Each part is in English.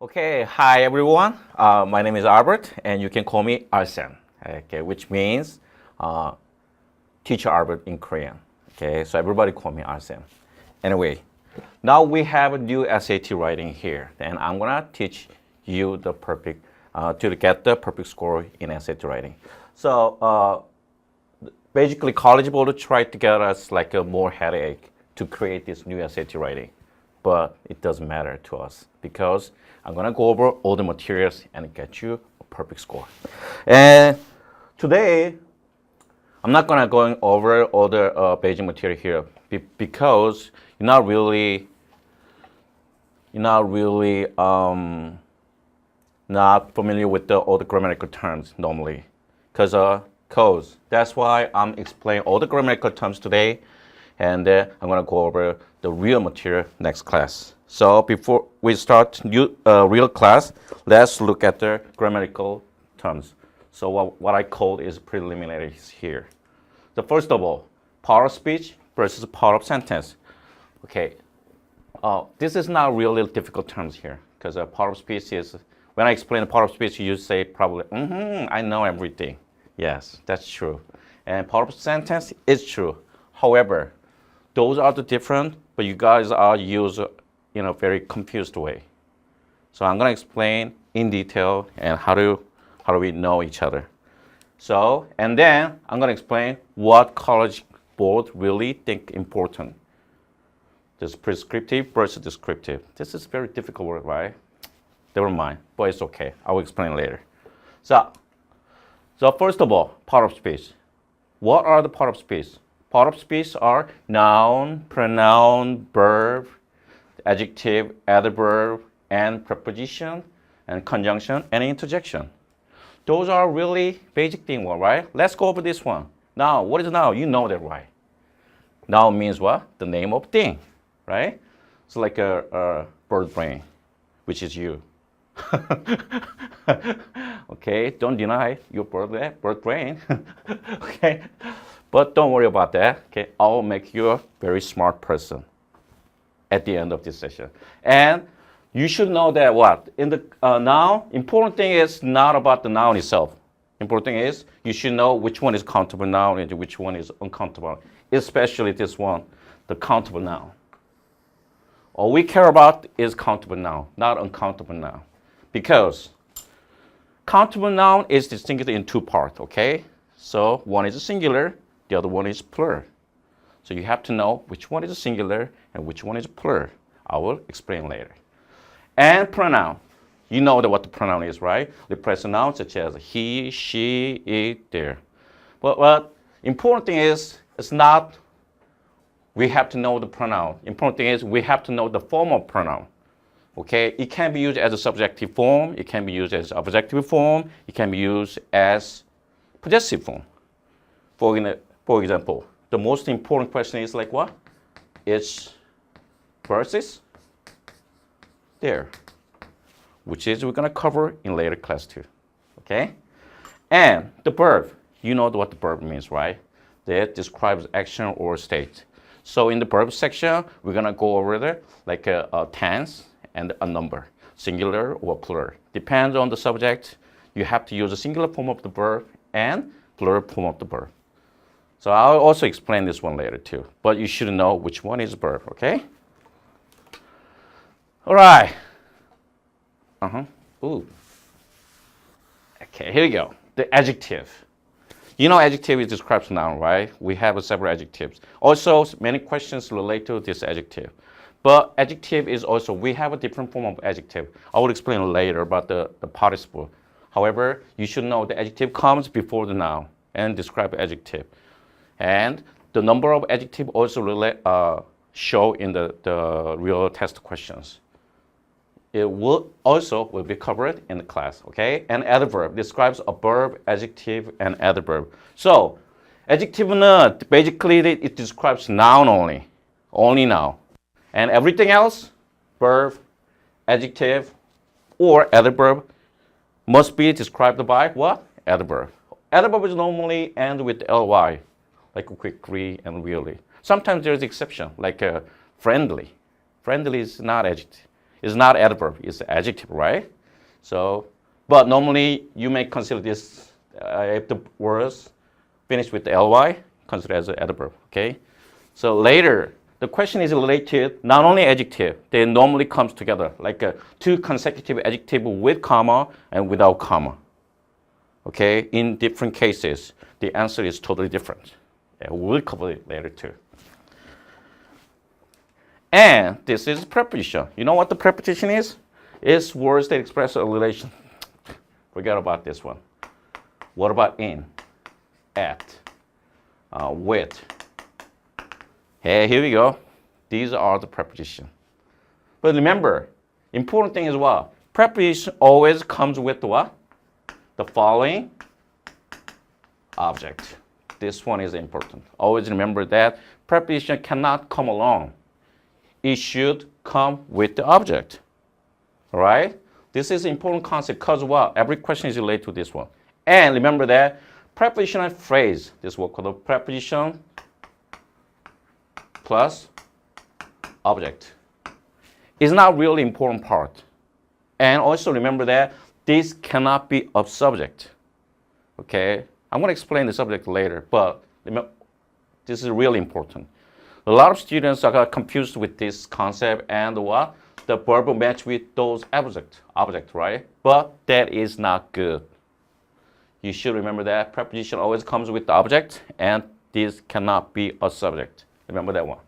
Okay, hi everyone. My name is Albert, and you can call me Arsen. Okay, which means teacher Albert in Korean. Okay, so everybody call me Arsen. Anyway, now we have a new SAT writing here, and I'm gonna teach you the perfect to get the perfect score in SAT writing. So basically, College Board tried to get us like a more headache to create this new SAT writing, but it doesn't matter to us because I'm gonna go over all the materials and get you a perfect score. And today, I'm not gonna go over all the basic material here because you're not really not familiar with all the grammatical terms normally, because that's why I'm explaining all the grammatical terms today, and I'm gonna go over the real material next class. So before we start new real class, let's look at the grammatical terms. So what I call is preliminaries here. So first of all, part of speech versus part of sentence. Okay, this is not really difficult terms here because a part of speech is, when I explain a part of speech, you say probably, I know everything. Yes, that's true. And part of sentence is true. However, those are the different, but you guys are used in a very confused way. So I'm gonna explain in detail and how do we know each other. So, and then I'm gonna explain what College Board really think important. This prescriptive versus descriptive. This is very difficult word, right? Never mind, but it's okay. I will explain later. So first of all, part of speech. What are the part of speech? Part of speech are noun, pronoun, verb, adjective, adverb, and preposition, and conjunction, and interjection. Those are really basic things, right? Let's go over this one. Now, what is noun? You know that, right? Noun means what? The name of thing, right? It's like a bird brain, which is you. Okay, don't deny your bird brain. Okay, but don't worry about that. Okay, I'll make you a very smart person at the end of this session. And you should know that what? In the noun, important thing is not about the noun itself. Important thing is you should know which one is countable noun and which one is uncountable. Especially this one, the countable noun. All we care about is countable noun, not uncountable noun. Because countable noun is distinguished in two parts, okay? So one is a singular, the other one is plural. So you have to know which one is a singular and which one is a plural. I will explain later. And pronoun. You know what the pronoun is, right? The present noun such as he, she, it, there. But important thing is, it's not we have to know the pronoun. Important thing is we have to know the form of pronoun. Okay? It can be used as a subjective form. It can be used as objective form. It can be used as possessive form. For example, the most important question is like what? It's versus there, which is we're gonna cover in later class too, okay? And the verb, you know what the verb means, right? That describes action or state. So in the verb section, we're gonna go over there like a tense and a number, singular or plural. Depends on the subject. You have to use a singular form of the verb and plural form of the verb. So I'll also explain this one later too, but you should know which one is verb, okay? All right. Ooh. Okay, here we go. The adjective. You know adjective describes noun, right? We have several adjectives. Also, many questions relate to this adjective. But adjective is also, we have a different form of adjective. I will explain later about the participle. However, you should know the adjective comes before the noun and describe adjective. And the number of adjectives also show in the real test questions. It will be covered in the class, okay? And adverb describes a verb, adjective, and adverb. So, adjective basically it describes noun only noun. And everything else, verb, adjective, or adverb must be described by what? Adverb. Adverb is normally end with ly, like quickly and really. Sometimes there's exception, like friendly. Friendly is not adjective. It's not adverb, it's adjective, right? So, but normally you may consider this, if the words finish with ly, consider as an adverb, okay? So later, the question is related, not only adjective, they normally comes together, like two consecutive adjective with comma and without comma. Okay, in different cases, the answer is totally different. Yeah, we'll cover it later too. And this is preposition. You know what the preposition is? It's words that express a relation. Forget about this one. What about in, at, with? Hey, here we go. These are the preposition. But remember, important thing is what? Preposition always comes with what? The following object. This one is important. Always remember that preposition cannot come alone. It should come with the object. All right? This is an important concept because what? Every question is related to this one. And remember that prepositional phrase, this is what called a preposition plus object, is not really important part. And also remember that this cannot be a subject. Okay? I'm going to explain the subject later, but remember, this is really important. A lot of students are confused with this concept and what? The verb match with those object, right? But that is not good. You should remember that preposition always comes with the object and this cannot be a subject. Remember that one.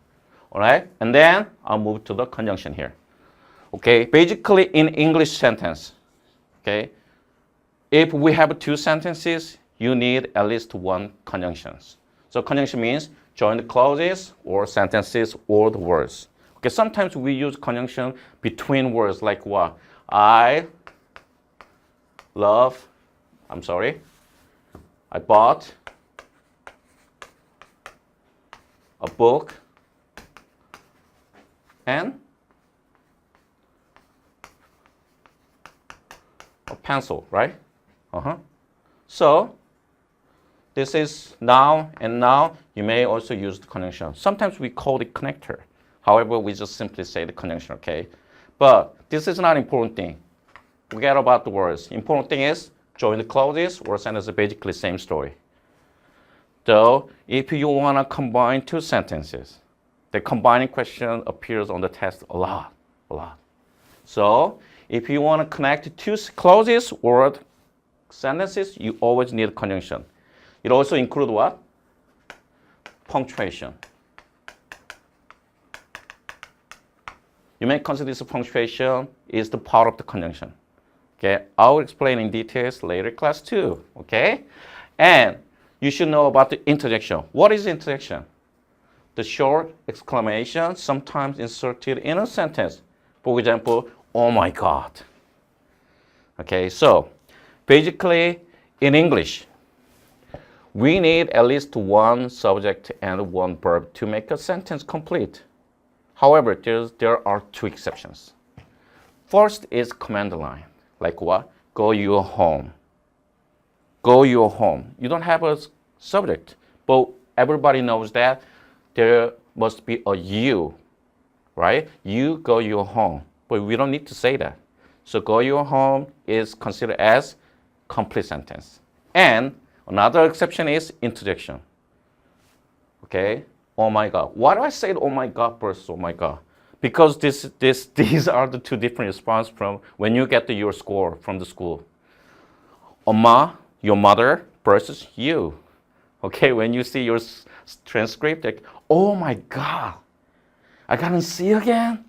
All right? And then I'll move to the conjunction here. Okay? Basically in English sentence, okay? If we have two sentences, you need at least one conjunctions. So conjunction means join clauses or sentences or the words. Okay, sometimes we use conjunction between words like what? I bought a book and a pencil, right? So this is noun, and now you may also use the conjunction. Sometimes we call it connector. However, we just simply say the conjunction, okay? But this is not important thing. Forget about the words. Important thing is join the clauses or sentences, basically same story. So if you want to combine two sentences, the combining question appears on the test a lot. So if you want to connect two clauses or sentences, you always need conjunction. It also includes what? Punctuation. You may consider this punctuation is the part of the conjunction. Okay, I'll explain in details later class too. Okay, and you should know about the interjection. What is interjection? The short exclamation sometimes inserted in a sentence. For example, oh my God. Okay, so basically in English, we need at least one subject and one verb to make a sentence complete. However, there are two exceptions. First is command line, like what? Go your home. Go your home. You don't have a subject, but everybody knows that there must be a you, right? You go your home, but we don't need to say that. So go your home is considered as complete sentence. And another exception is interjection. Okay? Oh my God. Why do I say oh my God versus oh my God? Because these are the two different responses from when you get your score from the school. Oma, your mother, versus you. Okay, when you see your transcript, like, oh my God, I gotta see again.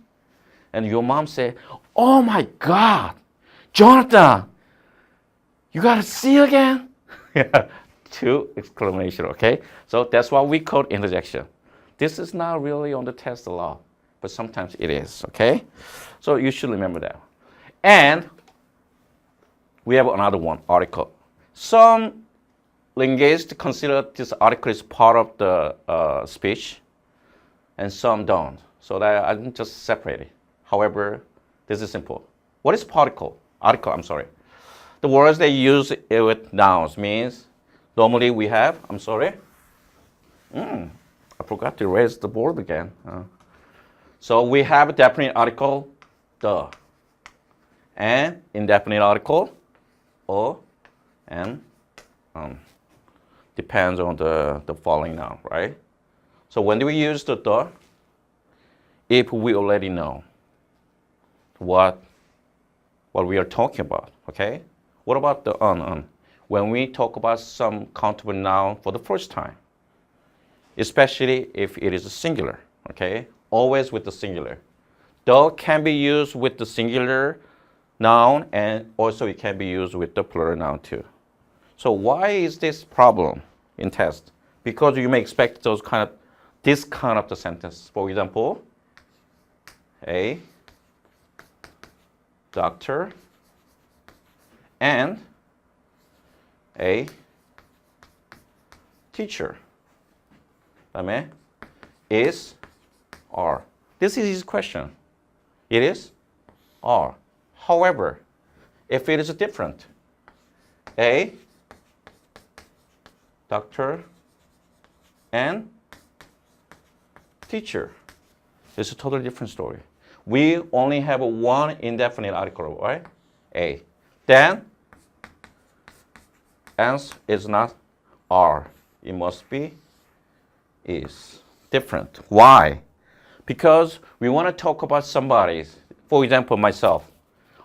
And your mom say, oh my God, Jonathan, you gotta see again. Two exclamation, okay? So that's what we call interjection. This is not really on the test a lot, but sometimes it is, okay? So you should remember that. And we have another one, article. Some linguists consider this article as part of the speech, and some don't. So that I can just separate it. However, this is simple. What is particle? Article, I'm sorry. The words they use with nouns means normally we have, I forgot to erase the board again. So we have a definite article the, and indefinite article, or, and, depends on the following noun, right? So when do we use the? If we already know what we are talking about, okay? What about the on? When we talk about some countable noun for the first time, especially if it is a singular, okay? Always with the singular. The can be used with the singular noun, and also it can be used with the plural noun too. So why is this problem in test? Because you may expect this kind of the sentence. For example, a doctor and a teacher. 그다음에 is, are. This is his question. It is, are. However, if it is different, a doctor and teacher, it's a totally different story. We only have one indefinite article, right? A. Then, ans is not are. It must be is. Different. Why? Because we want to talk about somebody. For example, myself.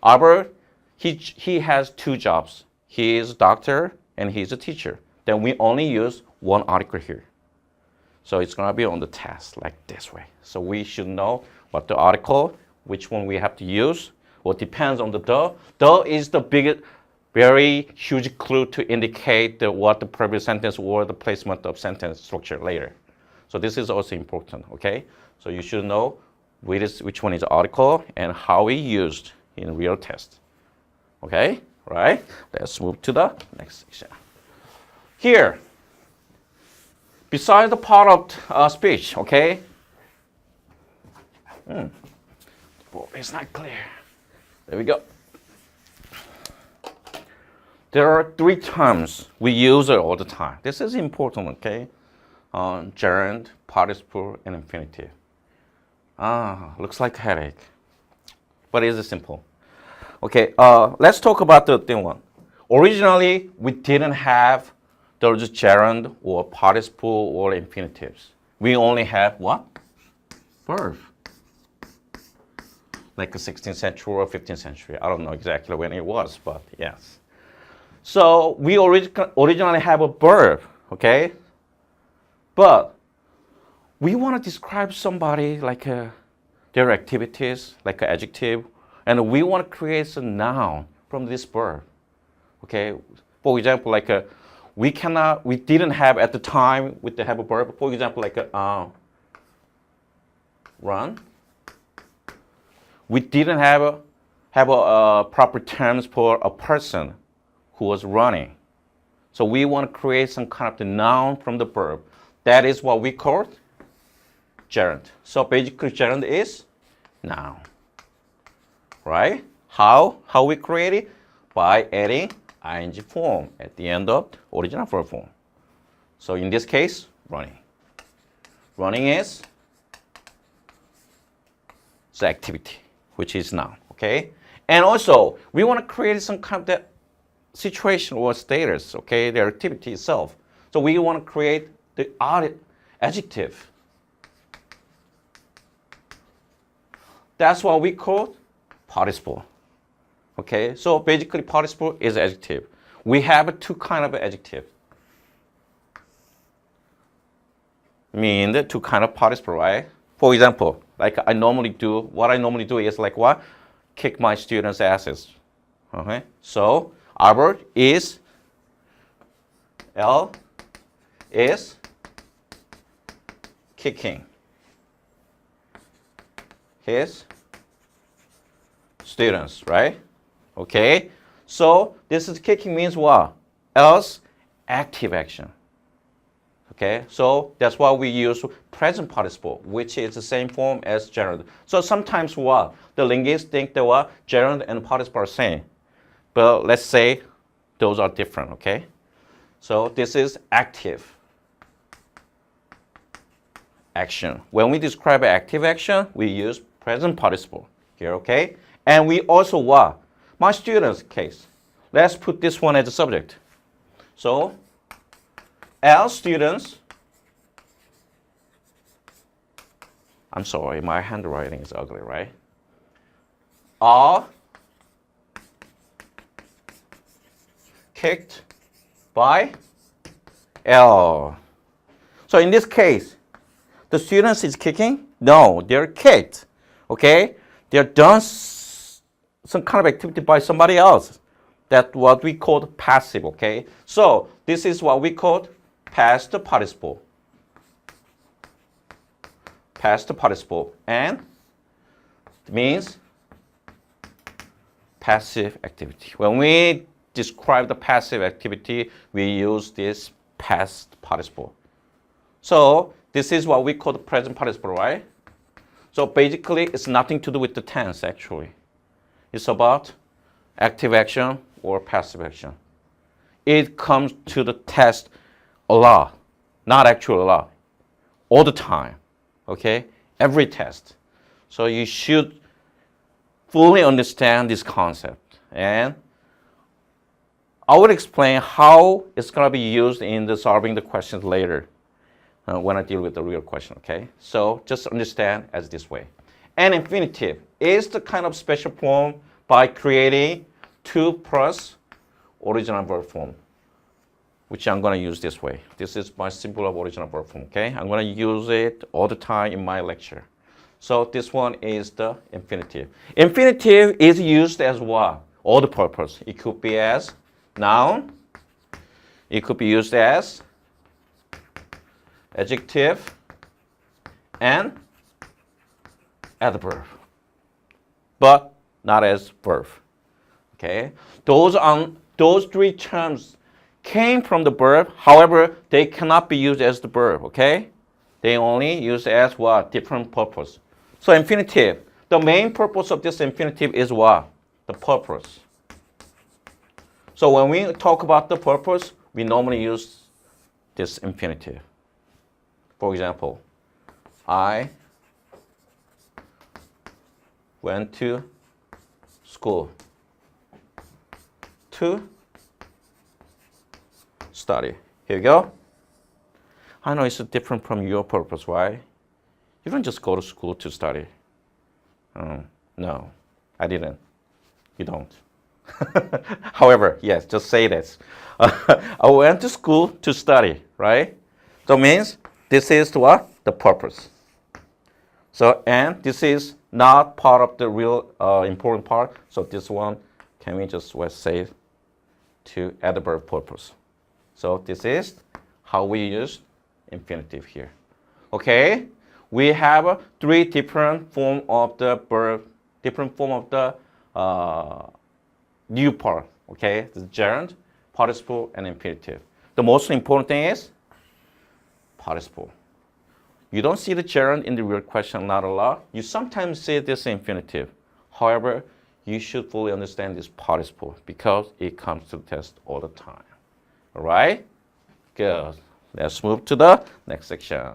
Albert, he has two jobs. He is a doctor and he's a teacher. Then we only use one article here. So it's going to be on the test like this way. So we should know what the article, which one we have to use. Well, depends on the. The is the biggest, very huge clue to indicate what the previous sentence or the placement of sentence structure later. So this is also important, okay? So you should know which one is article and how we used in real test. Okay, right? Let's move to the next section. Here, besides the part of speech, okay? It's not clear. There we go. There are three terms we use it all the time. This is important, okay? Gerund, participle, and infinitive. Looks like a headache, but it is simple. Okay, let's talk about the thing one. Originally, we didn't have those gerund or participle or infinitives. We only have what? Verb. Like the 16th century or 15th century. I don't know exactly when it was, but yes. So we originally have a verb, okay? But we want to describe somebody like their activities, like an adjective, and we want to create a noun from this verb. Okay, for example, like we didn't have at the time with the have a verb. For example, like run. We didn't have a proper terms for a person who was running. So we want to create some kind of the noun from the verb. That is what we call gerund. So basically gerund is noun. Right? How we create it? By adding ing form at the end of original verb form. So in this case, running. Running is the activity, which is noun. Okay? And also, we want to create some kind of that situation or status, okay, the activity itself. So we want to create the adjective. That's what we call participle. Okay, so basically participle is adjective. We have two kind of adjective. Mean the two kind of participle, right? For example, like what I normally do is like what? Kick my students' asses. Okay, so Albert is kicking his students, right? Okay, so this is kicking means what? Else active action. Okay, so that's why we use present participle, which is the same form as gerund. So sometimes what? The linguists think that what? Gerund and participle are same. But let's say those are different, okay? So this is active action. When we describe active action, we use present participle here, okay? And we also what? My student's case. Let's put this one as a subject. So, L students, I'm sorry, my handwriting is ugly, right? Are kicked by L. So in this case, the students is kicking? No, they're kicked. Okay? They're done some kind of activity by somebody else. That's what we call passive, okay? So this is what we call past participle. Past participle. And it means passive activity. When we describe the passive activity, we use this past participle. So this is what we call the present participle, right? So basically, it's nothing to do with the tense, actually. It's about active action or passive action. It comes to the test a lot, not actually a lot, all the time, okay? Every test. So you should fully understand this concept. And I will explain how it's going to be used in the solving the questions later when I deal with the real question, okay? So just understand as this way. An infinitive is the kind of special form by creating 2 plus original verb form, which I'm going to use this way. This is my symbol of original verb form, okay? I'm going to use it all the time in my lecture. So this one is the infinitive. Infinitive is used as what? All the purpose. It could be as noun. It could be used as adjective and adverb, but not as verb. Okay, those 3 terms came from the verb. However, they cannot be used as the verb. Okay, they only used as what? Different purpose. So infinitive. The main purpose of this infinitive is what? The purpose. So when we talk about the purpose, we normally use this infinitive. For example, I went to school to study. Here you go. I know it's different from your purpose, right? You don't just go to school to study. No, I didn't. You don't. However, yes, just say this. I went to school to study, right? So it means this is what? The purpose. So, and this is not part of the real important part. So this one, can we just say to adverb purpose. So this is how we use infinitive here. Okay? We have 3 different form of the verb, different form of the new part. Okay? The gerund, participle, and infinitive. The most important thing is participle. You don't see the gerund in the real question, not a lot. You sometimes see this infinitive. However, you should fully understand this participle because it comes to the test all the time. All right? Good. Let's move to the next section.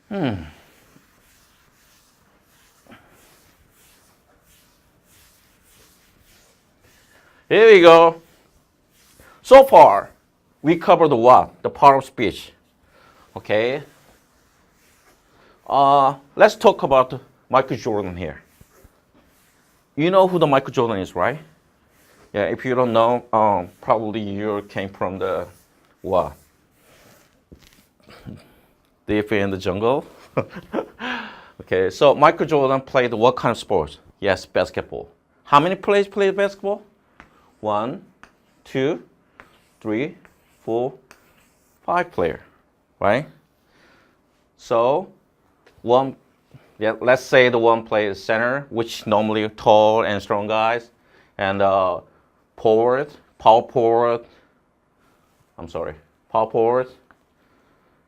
Here we go. So far, we covered the what? The part of speech. Okay. Let's talk about Michael Jordan here. You know who the Michael Jordan is, right? Yeah, if you don't know, probably you came from the what? Deep in the jungle. Okay, so Michael Jordan played what kind of sport? Yes, basketball. How many players play basketball? 1, 2, 3, 4, 5 players, right? So let's say the one player is center, which normally tall and strong guys, and power forward,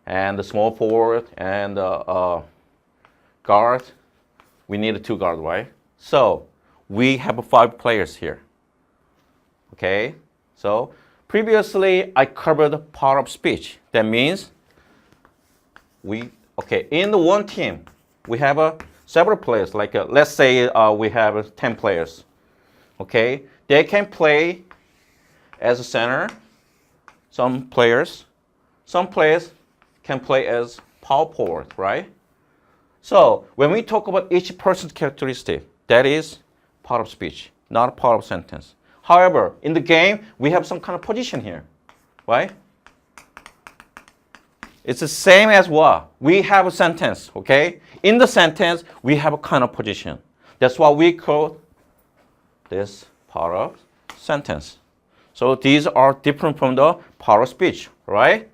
and the small forward, and guard. We need 2 guards, right? So we have 5 players here. Okay, so previously I covered part of speech. That means in the one team we have several players. Like let's say we have 10 players. Okay, they can play as a center. Some players can play as power forward, right? So when we talk about each person's characteristic, that is part of speech, not part of sentence. However, in the game, we have some kind of position here, right? It's the same as what? We have a sentence, okay? In the sentence, we have a kind of position. That's why we call this part of sentence. So these are different from the part of speech, right?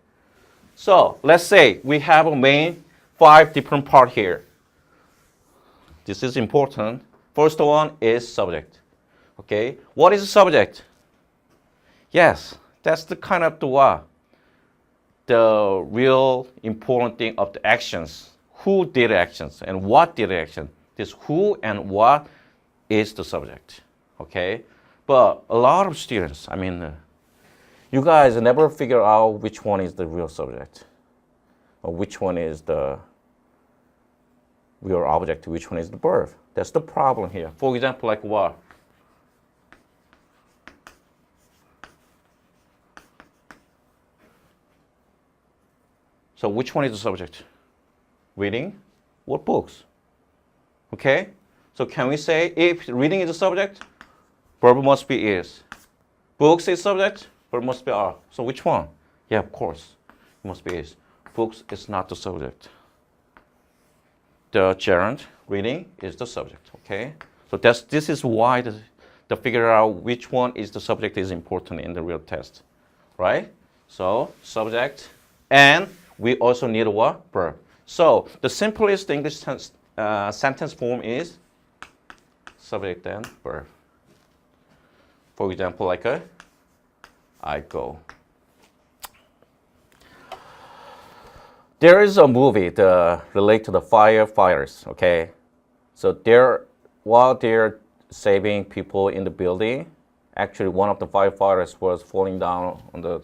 So let's say we have a main 5 different part here. This is important. First one is subject. Okay, what is the subject? Yes, that's the kind of the what? The real important thing of the actions. Who did actions and what did action? This who and what is the subject. Okay, but a lot of students, I mean, you guys never figure out which one is the real subject or which one is the real object, which one is the verb. That's the problem here. For example, like what? So which one is the subject? Reading or books? Okay? So can we say if reading is the subject, verb must be is. Books is subject, verb must be are. So which one? Yeah, of course. It must be is. Books is not the subject. The gerund, reading, is the subject. Okay? So this is why the figure out which one is the subject is important in the real test. Right? So subject, and we also need a what? Verb. So the simplest English sentence form is subject and verb. For example, like I go. There is a movie related to the firefighters, okay? So while they're saving people in the building, actually one of the firefighters was falling down on the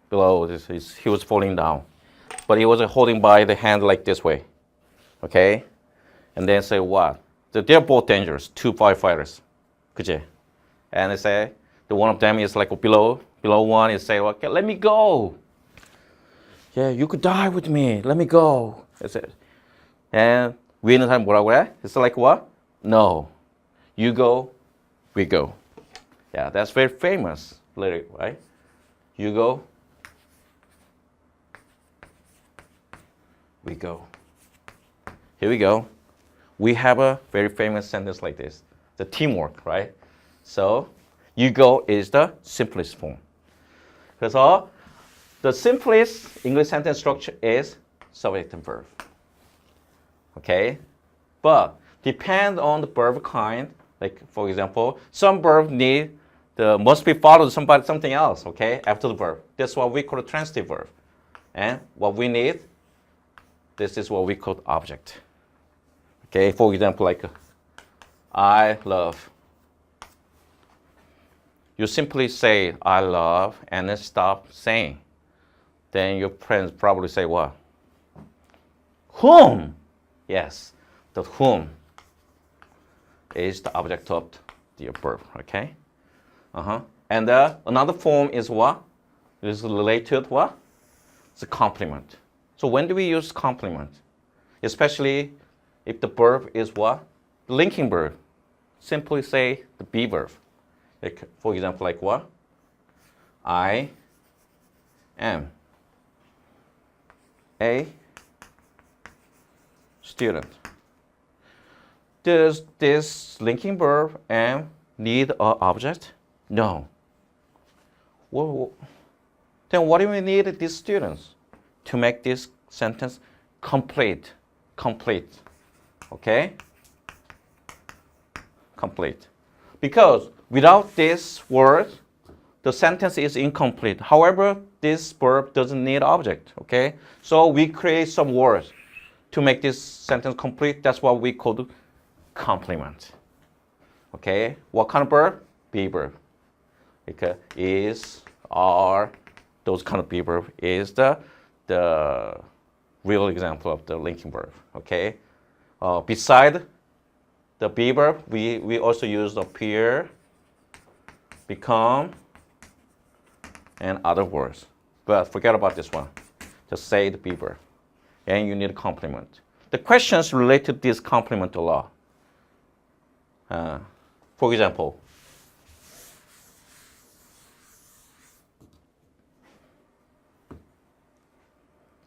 below. He was falling down, but he wasn't holding by the hand like this way, okay? And then say what? They're both dangerous, 2 firefighters, 그치? And they say the one of them is like below one is say, okay, let me go. Yeah, you could die with me. Let me go. That's it. And 위에는 사람 뭐라고 해? It's like what? No. You go, we go. Yeah, that's very famous lyric, right? You go, we go. Here we go. We have a very famous sentence like this. The teamwork, right? So, you go is the simplest form. 그래서 the simplest English sentence structure is subject and verb. Okay? But depend on the verb kind. Like for example, some verb must be followed something else, okay? After the verb. That's what we call a transitive verb. And what we need, this is what we call object. Okay, for example, like I love. You simply say I love and then stop saying. Then your friends probably say what? Whom? Yes, the whom is the object of the verb, okay? And another form is what? It is related to what? It's a complement. So when do we use complement? Especially if the verb is what? The linking verb. Simply say the be verb. Like, for example, like what? I am a student. Does this linking verb am need an object? No. Well, then what do we need these students to make this sentence complete? Complete. Okay? Complete. Because without this word, the sentence is incomplete. However, this verb doesn't need object, okay? So we create some words to make this sentence complete. That's what we call complement. Okay? What kind of verb? Be verb. Because is, are, those kind of be verb is the real example of the linking verb. Okay. Beside the be verb, we also use appear, become, and other words. But forget about this one. Just say the be verb. And you need a complement. The questions relate to this complement a lot. For example,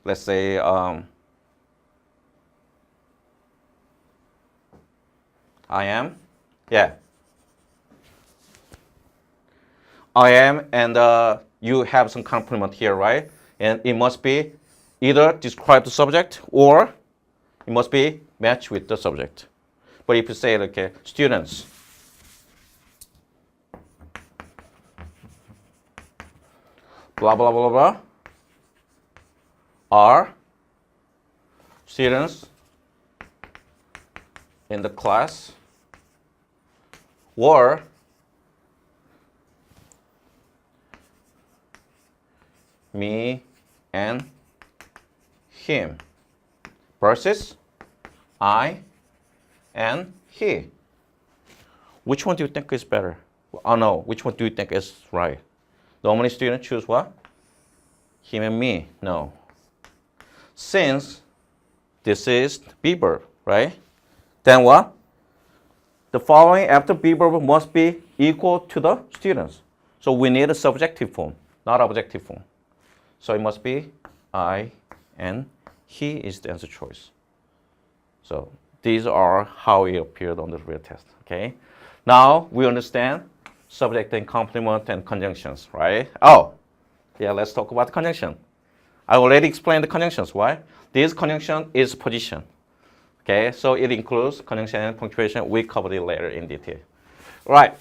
let's say I am, yeah. I am, and you have some complement here, right? And it must be either describe the subject or it must be match with the subject. But if you say, okay, students, blah, blah, blah, blah, are students in the class or me and him versus I and he. Which one do you think is better? Oh no, which one do you think is right? Normally students choose what? Him and me. No. Since this is be verb, right? Then what? The following after be verb must be equal to the students. So we need a subjective form, not objective form. So it must be I and he is the answer choice. So these are how it appeared on the real test. Okay. Now we understand subject and complement and conjunctions, right? Oh, yeah. Let's talk about the conjunction. I already explained the conjunctions. Why? This conjunction is position. Okay. So it includes conjunction and punctuation. We covered it later in detail. Right.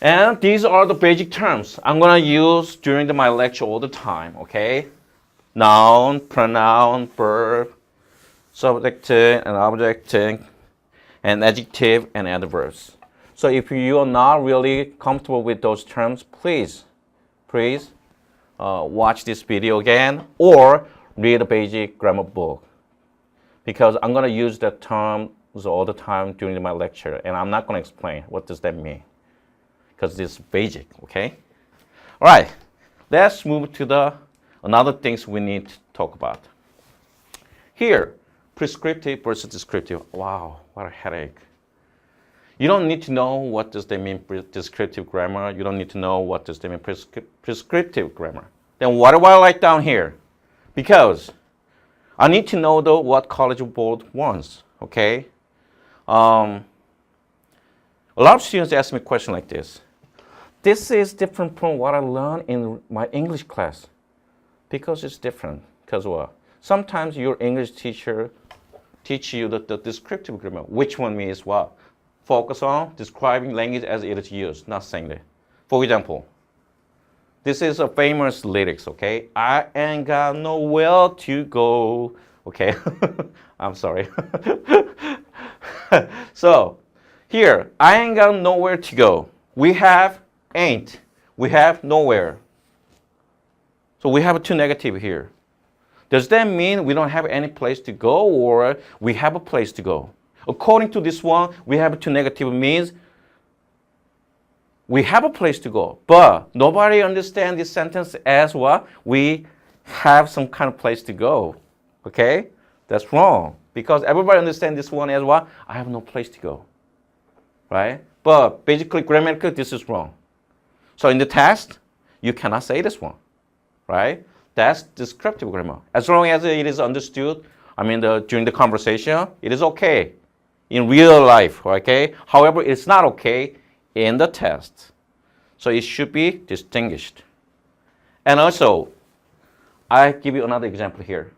And these are the basic terms I'm going to use during my lecture all the time, okay? Noun, pronoun, verb, subject and object, and adjective and adverbs. So if you are not really comfortable with those terms, please watch this video again or read a basic grammar book. Because I'm going to use that terms all the time during my lecture, and I'm not going to explain what does that mean. Because it's basic, okay? All right, let's move to the another things we need to talk about. Here, prescriptive versus descriptive. Wow, what a headache. You don't need to know what does that mean descriptive grammar. You don't need to know what does that mean prescriptive grammar. Then what do I write down here? Because I need to know what College Board wants, okay? A lot of students ask me a question like this. This is different from what I learned in my English class. Because it's different. Because what? Sometimes your English teacher teach you the descriptive grammar. Which one means what? Focus on describing language as it is used, not saying that. For example, this is a famous lyrics, okay? I ain't got nowhere to go. Okay, I'm sorry. So, here, I ain't got nowhere to go. We have ain't. We have nowhere. So we have two negative here. Does that mean we don't have any place to go or we have a place to go? According to this one, we have two negative means we have a place to go. But nobody understands this sentence as what? We have some kind of place to go. Okay? That's wrong. Because everybody understands this one as what? I have no place to go. Right? But basically, grammatically, this is wrong. So in the test, you cannot say this one. Right? That's descriptive grammar. As long as it is understood, during the conversation, it is okay in real life, okay? However, it's not okay in the test. So it should be distinguished. And also, I give you another example here.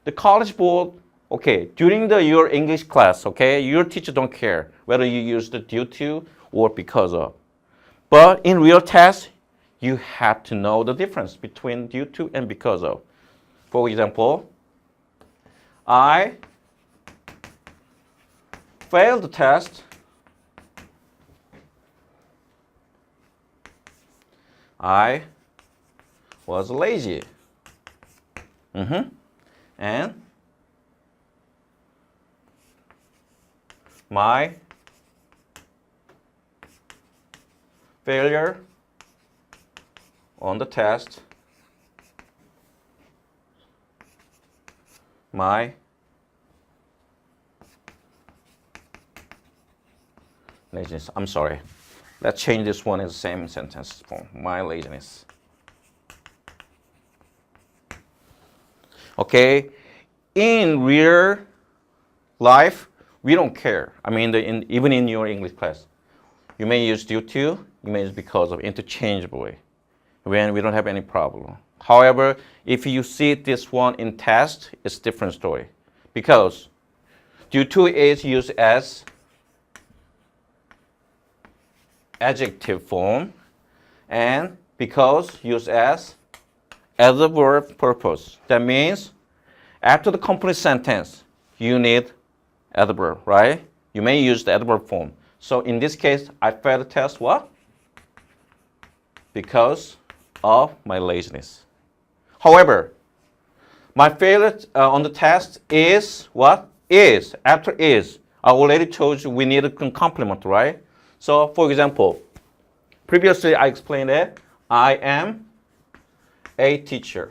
The College Board, okay, during your English class, okay, your teacher don't care whether you use the due to or because of. But in real test, you have to know the difference between due to and because of. For example, I failed the test. I was lazy. And my failure on the test, my laziness. I'm sorry. Let's change this one in the same sentence form. My laziness. Okay. In real life, we don't care. I mean, even in your English class, you may use due to, you may use because of, interchangeably, when we don't have any problem. However, if you see this one in test, it's a different story. Because due to is used as adjective form, and because used as the verb purpose. That means after the complete sentence, you need adverb, right? You may use the adverb form. So in this case, I failed the test, what? Because of my laziness. However, my failure on the test is what? Is. After is. I already told you we need a complement, right? So for example, previously I explained that I am a teacher.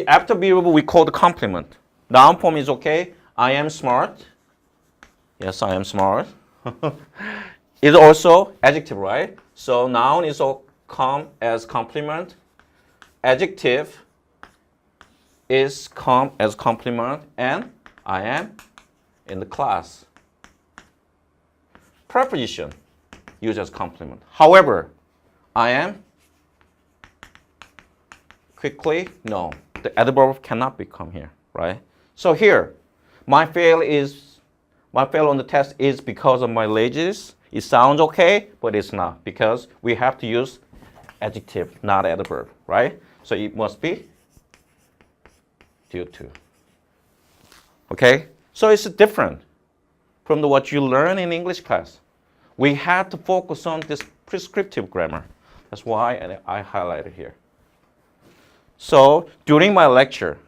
After be we call the complement. Noun form is okay. I am smart. Yes, I am smart. It's also adjective, right? So noun is all come as complement. Adjective is come as complement, and I am in the class. Preposition used as complement. However, I am quickly, no. The adverb cannot become here, right? So here, my fail on the test is because of my laziness. It sounds okay, but it's not, because we have to use adjective, not adverb, right? So it must be due to. Okay? So it's different from what you learn in English class. We have to focus on this prescriptive grammar. That's why I highlighted here. So during my lecture,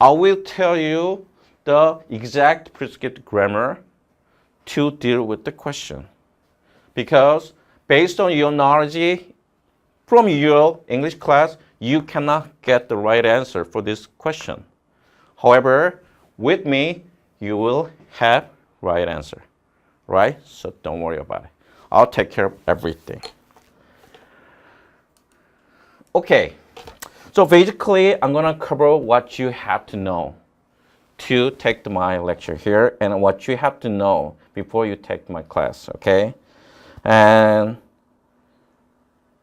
I will tell you the exact prescriptive grammar to deal with the question. Because based on your knowledge from your English class, you cannot get the right answer for this question. However, with me, you will have right answer, right? So don't worry about it. I'll take care of everything. Okay, so basically, I'm gonna cover what you have to know to take my lecture here and what you have to know before you take my class, okay? And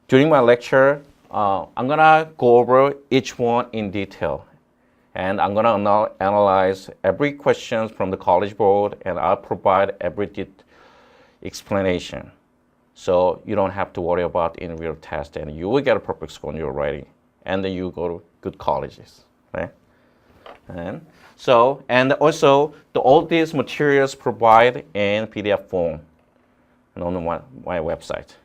during my lecture, I'm gonna go over each one in detail. And I'm gonna analyze every question from the College Board, and I'll provide every explanation. So you don't have to worry about in real test, and you will get a perfect score in your writing, and then you go to good colleges, right? And also all these materials provide in PDF form and on my website.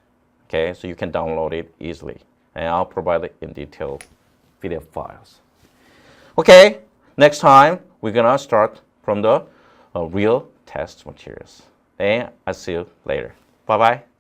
Okay, so you can download it easily, and I'll provide it in detail PDF files. Okay, next time we're gonna start from the real test materials. And I'll see you later. Bye bye.